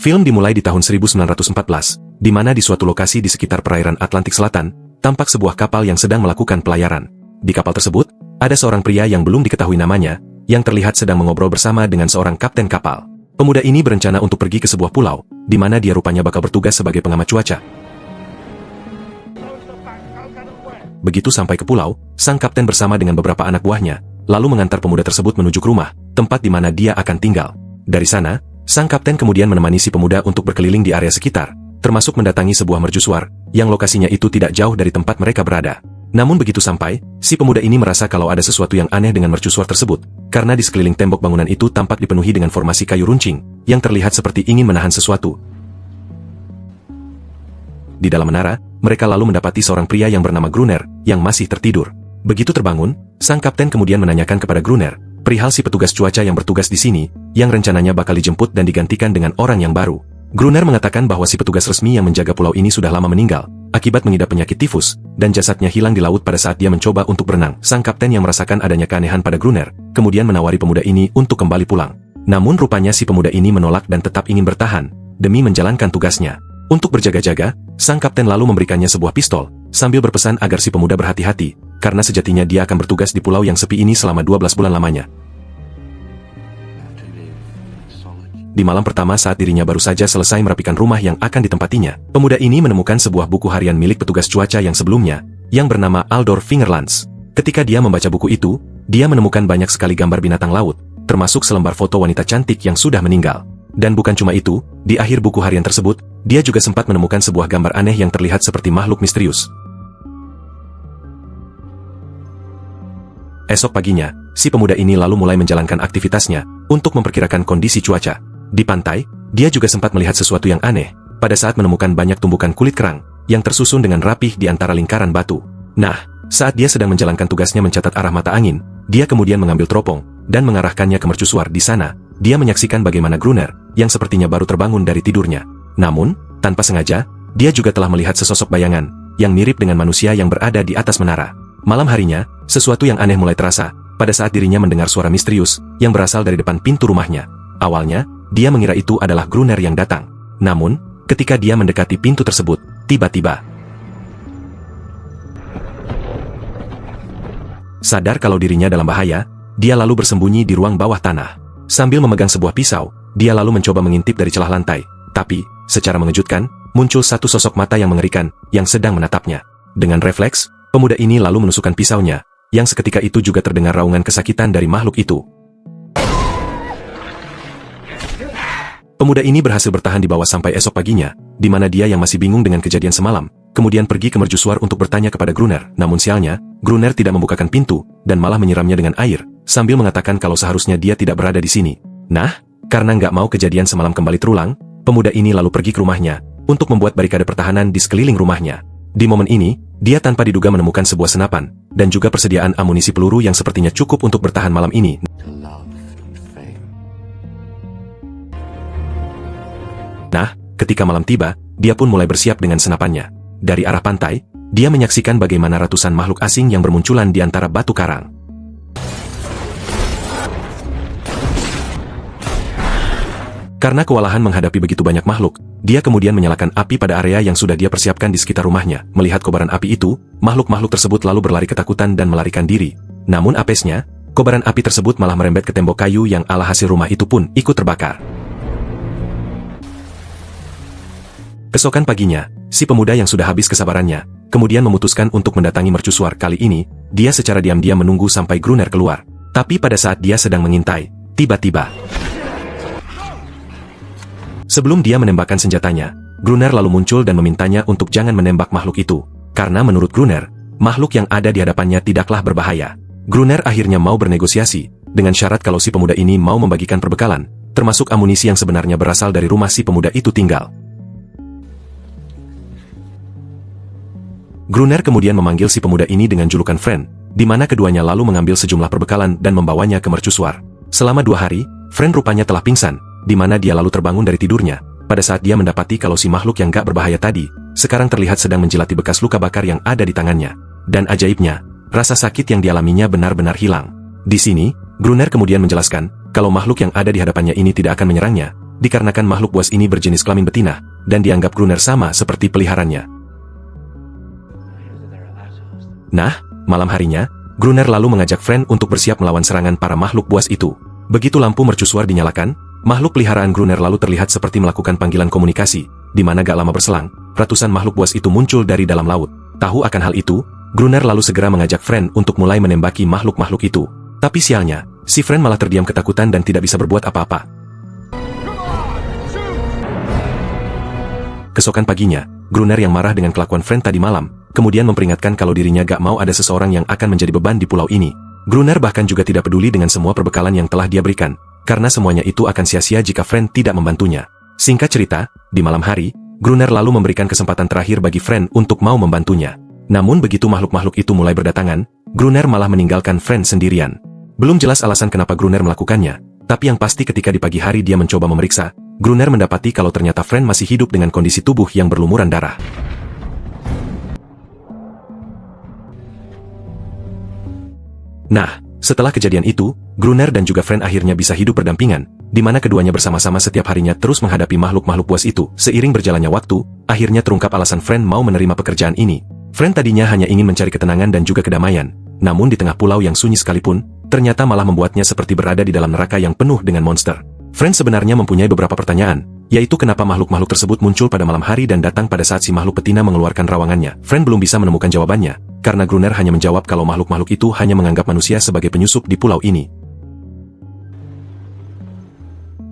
Film dimulai di tahun 1914, di mana di suatu lokasi di sekitar perairan Atlantik Selatan, tampak sebuah kapal yang sedang melakukan pelayaran. Di kapal tersebut, ada seorang pria yang belum diketahui namanya, yang terlihat sedang mengobrol bersama dengan seorang kapten kapal. Pemuda ini berencana untuk pergi ke sebuah pulau, di mana dia rupanya bakal bertugas sebagai pengamat cuaca. Begitu sampai ke pulau, sang kapten bersama dengan beberapa anak buahnya, lalu mengantar pemuda tersebut menuju ke rumah, tempat di mana dia akan tinggal. Dari sana, sang kapten kemudian menemani si pemuda untuk berkeliling di area sekitar, termasuk mendatangi sebuah mercusuar, yang lokasinya itu tidak jauh dari tempat mereka berada. Namun begitu sampai, si pemuda ini merasa kalau ada sesuatu yang aneh dengan mercusuar tersebut, karena di sekeliling tembok bangunan itu tampak dipenuhi dengan formasi kayu runcing, yang terlihat seperti ingin menahan sesuatu. Di dalam menara, mereka lalu mendapati seorang pria yang bernama Gruner, yang masih tertidur. Begitu terbangun, sang kapten kemudian menanyakan kepada Gruner, perihal si petugas cuaca yang bertugas di sini, yang rencananya bakal dijemput dan digantikan dengan orang yang baru. Gruner mengatakan bahwa si petugas resmi yang menjaga pulau ini sudah lama meninggal, akibat mengidap penyakit tifus, dan jasadnya hilang di laut pada saat dia mencoba untuk berenang. Sang kapten yang merasakan adanya keanehan pada Gruner, kemudian menawari pemuda ini untuk kembali pulang. Namun rupanya si pemuda ini menolak dan tetap ingin bertahan, demi menjalankan tugasnya. Untuk berjaga-jaga, sang kapten lalu memberikannya sebuah pistol, sambil berpesan agar si pemuda berhati-hati, karena sejatinya dia akan bertugas di pulau yang sepi ini selama 12 bulan lamanya. Di malam pertama saat dirinya baru saja selesai merapikan rumah yang akan ditempatinya, pemuda ini menemukan sebuah buku harian milik petugas cuaca yang sebelumnya, yang bernama Aldor Fingerlands. Ketika dia membaca buku itu, dia menemukan banyak sekali gambar binatang laut, termasuk selembar foto wanita cantik yang sudah meninggal. Dan bukan cuma itu, di akhir buku harian tersebut, dia juga sempat menemukan sebuah gambar aneh yang terlihat seperti makhluk misterius. Esok paginya, si pemuda ini lalu mulai menjalankan aktivitasnya untuk memperkirakan kondisi cuaca. Di pantai, dia juga sempat melihat sesuatu yang aneh, pada saat menemukan banyak tumbukan kulit kerang, yang tersusun dengan rapih di antara lingkaran batu. Nah, saat dia sedang menjalankan tugasnya mencatat arah mata angin, dia kemudian mengambil teropong, dan mengarahkannya ke mercusuar. Di sana, dia menyaksikan bagaimana Gruner, yang sepertinya baru terbangun dari tidurnya. Namun, tanpa sengaja, dia juga telah melihat sesosok bayangan, yang mirip dengan manusia yang berada di atas menara. Malam harinya, sesuatu yang aneh mulai terasa, pada saat dirinya mendengar suara misterius, yang berasal dari depan pintu rumahnya. Awalnya, dia mengira itu adalah Gruner yang datang. Namun, ketika dia mendekati pintu tersebut, tiba-tiba sadar kalau dirinya dalam bahaya, dia lalu bersembunyi di ruang bawah tanah. Sambil memegang sebuah pisau, dia lalu mencoba mengintip dari celah lantai. Tapi, secara mengejutkan, muncul satu sosok mata yang mengerikan, yang sedang menatapnya. Dengan refleks, pemuda ini lalu menusukkan pisaunya, yang seketika itu juga terdengar raungan kesakitan dari makhluk itu. Pemuda ini berhasil bertahan di bawah sampai esok paginya, di mana dia yang masih bingung dengan kejadian semalam, kemudian pergi ke mercusuar untuk bertanya kepada Gruner. Namun sialnya, Gruner tidak membukakan pintu, dan malah menyiramnya dengan air, sambil mengatakan kalau seharusnya dia tidak berada di sini. Nah, karena nggak mau kejadian semalam kembali terulang, pemuda ini lalu pergi ke rumahnya, untuk membuat barikade pertahanan di sekeliling rumahnya. Di momen ini, dia tanpa diduga menemukan sebuah senapan, dan juga persediaan amunisi peluru yang sepertinya cukup untuk bertahan malam ini. Nah, ketika malam tiba, dia pun mulai bersiap dengan senapannya. Dari arah pantai, dia menyaksikan bagaimana ratusan makhluk asing yang bermunculan di antara batu karang. Karena kewalahan menghadapi begitu banyak makhluk, dia kemudian menyalakan api pada area yang sudah dia persiapkan di sekitar rumahnya. Melihat kobaran api itu, makhluk-makhluk tersebut lalu berlari ketakutan dan melarikan diri. Namun apesnya, kobaran api tersebut malah merembet ke tembok kayu yang alhasil rumah itu pun ikut terbakar. Keesokan paginya, si pemuda yang sudah habis kesabarannya, kemudian memutuskan untuk mendatangi mercusuar. Kali ini, dia secara diam-diam menunggu sampai Gruner keluar. Tapi pada saat dia sedang mengintai, tiba-tiba sebelum dia menembakkan senjatanya, Gruner lalu muncul dan memintanya untuk jangan menembak makhluk itu. Karena menurut Gruner, makhluk yang ada di hadapannya tidaklah berbahaya. Gruner akhirnya mau bernegosiasi, dengan syarat kalau si pemuda ini mau membagikan perbekalan, termasuk amunisi yang sebenarnya berasal dari rumah si pemuda itu tinggal. Gruner kemudian memanggil si pemuda ini dengan julukan Friend, di mana keduanya lalu mengambil sejumlah perbekalan dan membawanya ke mercusuar. Selama 2 hari, Friend rupanya telah pingsan, di mana dia lalu terbangun dari tidurnya, pada saat dia mendapati kalau si makhluk yang gak berbahaya tadi, sekarang terlihat sedang menjilati bekas luka bakar yang ada di tangannya. Dan ajaibnya, rasa sakit yang dialaminya benar-benar hilang. Di sini, Gruner kemudian menjelaskan, kalau makhluk yang ada di hadapannya ini tidak akan menyerangnya, dikarenakan makhluk buas ini berjenis kelamin betina, dan dianggap Gruner sama seperti peliharannya. Nah, malam harinya, Gruner lalu mengajak Fren untuk bersiap melawan serangan para makhluk buas itu. Begitu lampu mercusuar dinyalakan, makhluk peliharaan Gruner lalu terlihat seperti melakukan panggilan komunikasi, di mana gak lama berselang, ratusan makhluk buas itu muncul dari dalam laut. Tahu akan hal itu, Gruner lalu segera mengajak Fren untuk mulai menembaki makhluk-makhluk itu. Tapi sialnya, si Fren malah terdiam ketakutan dan tidak bisa berbuat apa-apa. Keesokan paginya, Gruner yang marah dengan kelakuan Fren tadi malam, kemudian memperingatkan kalau dirinya gak mau ada seseorang yang akan menjadi beban di pulau ini. Gruner bahkan juga tidak peduli dengan semua perbekalan yang telah dia berikan, karena semuanya itu akan sia-sia jika Fren tidak membantunya. Singkat cerita, di malam hari, Gruner lalu memberikan kesempatan terakhir bagi Fren untuk mau membantunya. Namun begitu makhluk-makhluk itu mulai berdatangan, Gruner malah meninggalkan Fren sendirian. Belum jelas alasan kenapa Gruner melakukannya, tapi yang pasti ketika di pagi hari dia mencoba memeriksa, Gruner mendapati kalau ternyata Fren masih hidup dengan kondisi tubuh yang berlumuran darah. Nah, setelah kejadian itu, Gruner dan juga Fren akhirnya bisa hidup berdampingan, di mana keduanya bersama-sama setiap harinya terus menghadapi makhluk-makhluk buas itu. Seiring berjalannya waktu, akhirnya terungkap alasan Fren mau menerima pekerjaan ini. Fren tadinya hanya ingin mencari ketenangan dan juga kedamaian, namun di tengah pulau yang sunyi sekalipun, ternyata malah membuatnya seperti berada di dalam neraka yang penuh dengan monster. Fren sebenarnya mempunyai beberapa pertanyaan, yaitu kenapa makhluk-makhluk tersebut muncul pada malam hari dan datang pada saat si makhluk betina mengeluarkan rawangannya. Fren belum bisa menemukan jawabannya, karena Gruner hanya menjawab kalau makhluk-makhluk itu hanya menganggap manusia sebagai penyusup di pulau ini.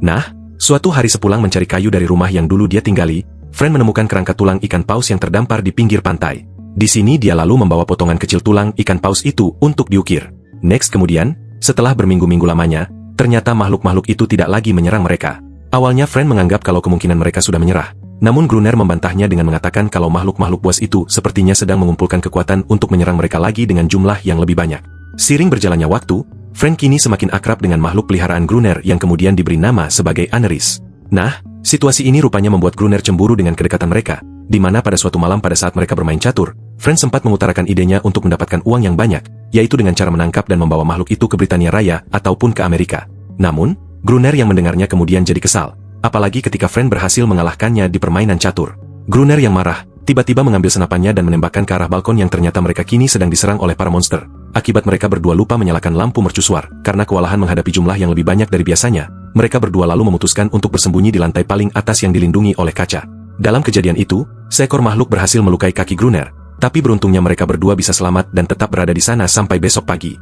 Nah, suatu hari sepulang mencari kayu dari rumah yang dulu dia tinggali, Fren menemukan kerangka tulang ikan paus yang terdampar di pinggir pantai. Di sini dia lalu membawa potongan kecil tulang ikan paus itu untuk diukir. Next kemudian, setelah berminggu-minggu lamanya, ternyata makhluk-makhluk itu tidak lagi menyerang mereka. Awalnya Fren menganggap kalau kemungkinan mereka sudah menyerah, namun Gruner membantahnya dengan mengatakan kalau makhluk-makhluk buas itu sepertinya sedang mengumpulkan kekuatan untuk menyerang mereka lagi dengan jumlah yang lebih banyak. Seiring berjalannya waktu, Fren kini semakin akrab dengan makhluk peliharaan Gruner yang kemudian diberi nama sebagai Aneris. Nah, situasi ini rupanya membuat Gruner cemburu dengan kedekatan mereka, di mana pada suatu malam pada saat mereka bermain catur, Fren sempat mengutarakan idenya untuk mendapatkan uang yang banyak, yaitu dengan cara menangkap dan membawa makhluk itu ke Britania Raya ataupun ke Amerika. Namun, Gruner yang mendengarnya kemudian jadi kesal, apalagi ketika Fren berhasil mengalahkannya di permainan catur. Gruner yang marah, tiba-tiba mengambil senapannya dan menembakkan ke arah balkon yang ternyata mereka kini sedang diserang oleh para monster. Akibat mereka berdua lupa menyalakan lampu mercusuar, karena kewalahan menghadapi jumlah yang lebih banyak dari biasanya, mereka berdua lalu memutuskan untuk bersembunyi di lantai paling atas yang dilindungi oleh kaca. Dalam kejadian itu, seekor makhluk berhasil melukai kaki Gruner, tapi beruntungnya mereka berdua bisa selamat dan tetap berada di sana sampai besok pagi.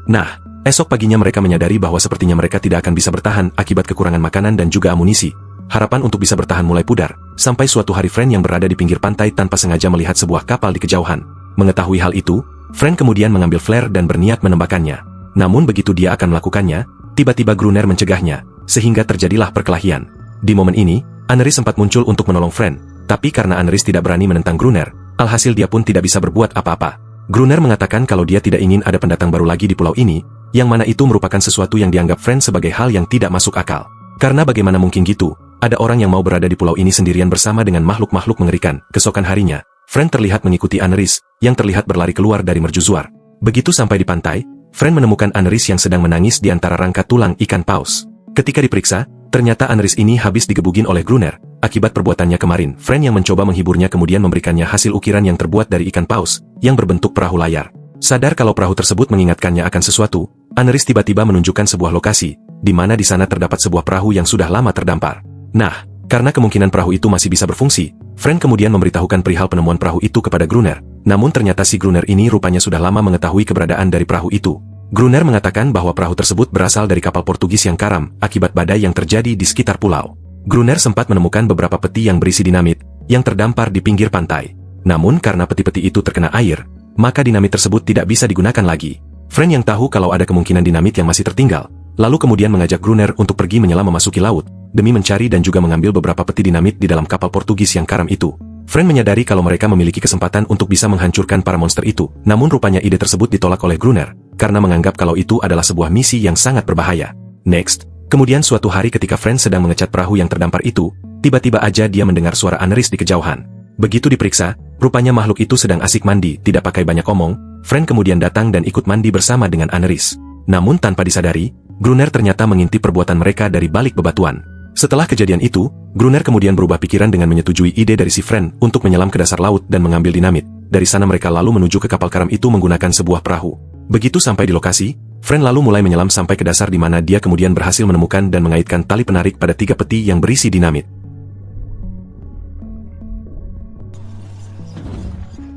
Nah, esok paginya mereka menyadari bahwa sepertinya mereka tidak akan bisa bertahan akibat kekurangan makanan dan juga amunisi. Harapan untuk bisa bertahan mulai pudar, sampai suatu hari Fren yang berada di pinggir pantai tanpa sengaja melihat sebuah kapal di kejauhan. Mengetahui hal itu, Fren kemudian mengambil flare dan berniat menembakkannya. Namun begitu dia akan melakukannya, tiba-tiba Gruner mencegahnya, sehingga terjadilah perkelahian. Di momen ini, Aneris sempat muncul untuk menolong Fren, tapi karena Aneris tidak berani menentang Gruner, alhasil dia pun tidak bisa berbuat apa-apa. Gruner mengatakan kalau dia tidak ingin ada pendatang baru lagi di pulau ini, yang mana itu merupakan sesuatu yang dianggap Fren sebagai hal yang tidak masuk akal. Karena bagaimana mungkin gitu, ada orang yang mau berada di pulau ini sendirian bersama dengan makhluk-makhluk mengerikan. Keesokan harinya, Fren terlihat mengikuti Aneris, yang terlihat berlari keluar dari mercusuar. Begitu sampai di pantai, Fren menemukan Aneris yang sedang menangis di antara rangka tulang ikan paus. Ketika diperiksa, ternyata Aneris ini habis digebugin oleh Gruner. Akibat perbuatannya kemarin, Fren yang mencoba menghiburnya kemudian memberikannya hasil ukiran yang terbuat dari ikan paus, yang berbentuk perahu layar. Sadar kalau perahu tersebut mengingatkannya akan sesuatu, Aneris tiba-tiba menunjukkan sebuah lokasi, di mana di sana terdapat sebuah perahu yang sudah lama terdampar. Nah, karena kemungkinan perahu itu masih bisa berfungsi, Fren kemudian memberitahukan perihal penemuan perahu itu kepada Gruner. Namun ternyata si Gruner ini rupanya sudah lama mengetahui keberadaan dari perahu itu. Gruner mengatakan bahwa perahu tersebut berasal dari kapal Portugis yang karam, akibat badai yang terjadi di sekitar pulau. Gruner sempat menemukan beberapa peti yang berisi dinamit, yang terdampar di pinggir pantai. Namun karena peti-peti itu terkena air, maka dinamit tersebut tidak bisa digunakan lagi. Fren yang tahu kalau ada kemungkinan dinamit yang masih tertinggal, lalu kemudian mengajak Gruner untuk pergi menyelam memasuki laut, demi mencari dan juga mengambil beberapa peti dinamit di dalam kapal Portugis yang karam itu. Fren menyadari kalau mereka memiliki kesempatan untuk bisa menghancurkan para monster itu, namun rupanya ide tersebut ditolak oleh Gruner, karena menganggap kalau itu adalah sebuah misi yang sangat berbahaya. Next, kemudian suatu hari ketika Fren sedang mengecat perahu yang terdampar itu, tiba-tiba aja dia mendengar suara Aneris di kejauhan. Begitu diperiksa, rupanya makhluk itu sedang asik mandi, tidak pakai banyak omong. Fren kemudian datang dan ikut mandi bersama dengan Aneris. Namun tanpa disadari, Gruner ternyata mengintip perbuatan mereka dari balik bebatuan. Setelah kejadian itu, Gruner kemudian berubah pikiran dengan menyetujui ide dari si Fren untuk menyelam ke dasar laut dan mengambil dinamit. Dari sana mereka lalu menuju ke kapal karam itu menggunakan sebuah perahu. Begitu sampai di lokasi, Fren lalu mulai menyelam sampai ke dasar di mana dia kemudian berhasil menemukan dan mengaitkan tali penarik pada 3 peti yang berisi dinamit.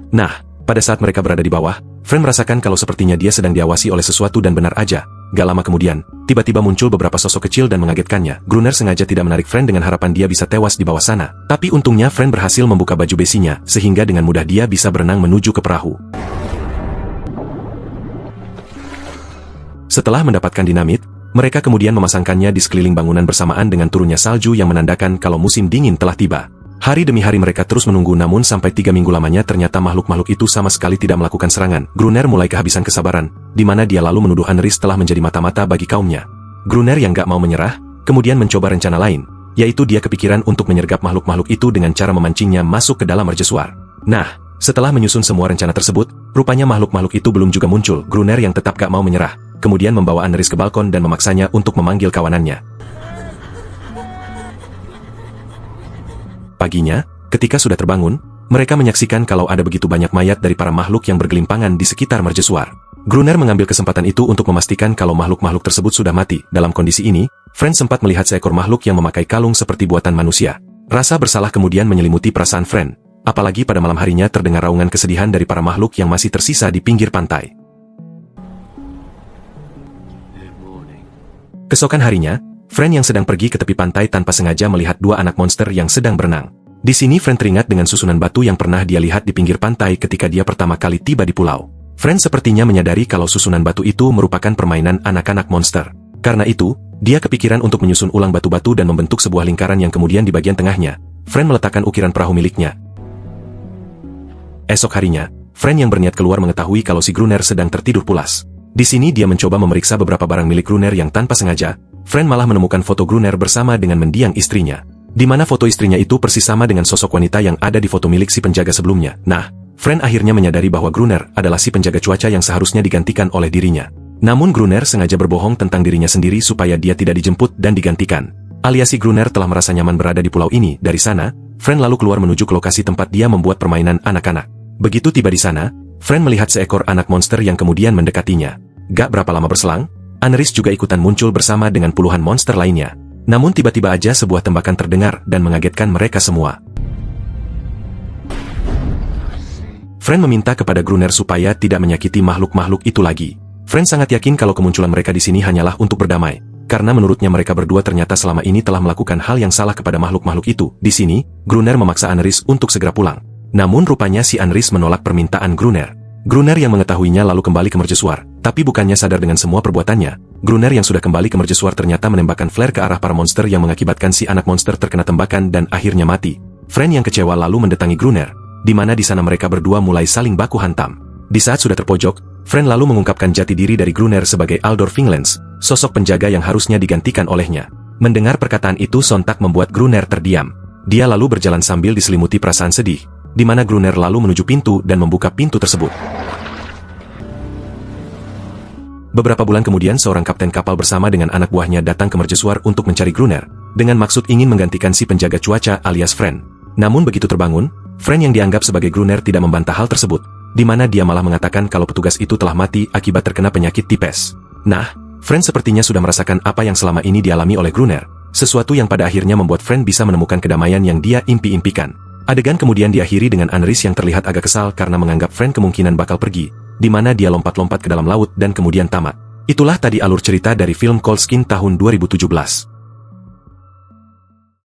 Nah, pada saat mereka berada di bawah, Fren merasakan kalau sepertinya dia sedang diawasi oleh sesuatu dan benar aja. Gak lama kemudian, tiba-tiba muncul beberapa sosok kecil dan mengagetkannya. Gruner sengaja tidak menarik Fren dengan harapan dia bisa tewas di bawah sana. Tapi untungnya Fren berhasil membuka baju besinya, sehingga dengan mudah dia bisa berenang menuju ke perahu. Setelah mendapatkan dinamit, mereka kemudian memasangkannya di sekeliling bangunan bersamaan dengan turunnya salju yang menandakan kalau musim dingin telah tiba. Hari demi hari mereka terus menunggu, namun sampai 3 minggu lamanya ternyata makhluk-makhluk itu sama sekali tidak melakukan serangan. Gruner mulai kehabisan kesabaran, di mana dia lalu menuduh Anris telah menjadi mata-mata bagi kaumnya. Gruner yang gak mau menyerah, kemudian mencoba rencana lain, yaitu dia kepikiran untuk menyergap makhluk-makhluk itu dengan cara memancingnya masuk ke dalam mercusuar. Nah, setelah menyusun semua rencana tersebut, rupanya makhluk-makhluk itu belum juga muncul. Gruner yang tetap gak mau menyerah, kemudian membawa Anris ke balkon dan memaksanya untuk memanggil kawanannya. Paginya, ketika sudah terbangun, mereka menyaksikan kalau ada begitu banyak mayat dari para makhluk yang bergelimpangan di sekitar mercusuar. Gruner mengambil kesempatan itu untuk memastikan kalau makhluk-makhluk tersebut sudah mati. Dalam kondisi ini, Fren sempat melihat seekor makhluk yang memakai kalung seperti buatan manusia. Rasa bersalah kemudian menyelimuti perasaan Fren, apalagi pada malam harinya terdengar raungan kesedihan dari para makhluk yang masih tersisa di pinggir pantai. Keesokan harinya, Fren yang sedang pergi ke tepi pantai tanpa sengaja melihat 2 anak monster yang sedang berenang. Di sini Fren teringat dengan susunan batu yang pernah dia lihat di pinggir pantai ketika dia pertama kali tiba di pulau. Fren sepertinya menyadari kalau susunan batu itu merupakan permainan anak-anak monster. Karena itu, dia kepikiran untuk menyusun ulang batu-batu dan membentuk sebuah lingkaran yang kemudian di bagian tengahnya, Fren meletakkan ukiran perahu miliknya. Esok harinya, Fren yang berniat keluar mengetahui kalau si Gruner sedang tertidur pulas. Di sini dia mencoba memeriksa beberapa barang milik Gruner yang tanpa sengaja, Fren malah menemukan foto Gruner bersama dengan mendiang istrinya. Di mana foto istrinya itu persis sama dengan sosok wanita yang ada di foto milik si penjaga sebelumnya. Nah, Fren akhirnya menyadari bahwa Gruner adalah si penjaga cuaca yang seharusnya digantikan oleh dirinya. Namun Gruner sengaja berbohong tentang dirinya sendiri supaya dia tidak dijemput dan digantikan. Alias si Gruner telah merasa nyaman berada di pulau ini. Dari sana, Fren lalu keluar menuju ke lokasi tempat dia membuat permainan anak-anak. Begitu tiba di sana, Fren melihat seekor anak monster yang kemudian mendekatinya. Gak berapa lama berselang, Anris juga ikutan muncul bersama dengan puluhan monster lainnya. Namun tiba-tiba aja sebuah tembakan terdengar dan mengagetkan mereka semua. Fren meminta kepada Gruner supaya tidak menyakiti makhluk-makhluk itu lagi. Fren sangat yakin kalau kemunculan mereka di sini hanyalah untuk berdamai, karena menurutnya mereka berdua ternyata selama ini telah melakukan hal yang salah kepada makhluk-makhluk itu. Di sini, Gruner memaksa Anris untuk segera pulang. Namun rupanya si Anris menolak permintaan Gruner. Gruner yang mengetahuinya lalu kembali ke mercusuar, tapi bukannya sadar dengan semua perbuatannya. Gruner yang sudah kembali ke mercusuar ternyata menembakkan flare ke arah para monster yang mengakibatkan si anak monster terkena tembakan dan akhirnya mati. Fren yang kecewa lalu mendatangi Gruner, di mana di sana mereka berdua mulai saling baku hantam. Di saat sudah terpojok, Fren lalu mengungkapkan jati diri dari Gruner sebagai Aldor Vingelands, sosok penjaga yang harusnya digantikan olehnya. Mendengar perkataan itu sontak membuat Gruner terdiam. Dia lalu berjalan sambil diselimuti perasaan sedih, di mana Gruner lalu menuju pintu dan membuka pintu tersebut. Beberapa bulan kemudian seorang kapten kapal bersama dengan anak buahnya datang ke mercusuar untuk mencari Gruner, dengan maksud ingin menggantikan si penjaga cuaca alias Fren. Namun begitu terbangun, Fren yang dianggap sebagai Gruner tidak membantah hal tersebut, di mana dia malah mengatakan kalau petugas itu telah mati akibat terkena penyakit tipes. Nah, Fren sepertinya sudah merasakan apa yang selama ini dialami oleh Gruner, sesuatu yang pada akhirnya membuat Fren bisa menemukan kedamaian yang dia impi-impikan. Adegan kemudian diakhiri dengan Anris yang terlihat agak kesal karena menganggap Fren kemungkinan bakal pergi, di mana dia lompat-lompat ke dalam laut dan kemudian tamat. Itulah tadi alur cerita dari film Cold Skin tahun 2017.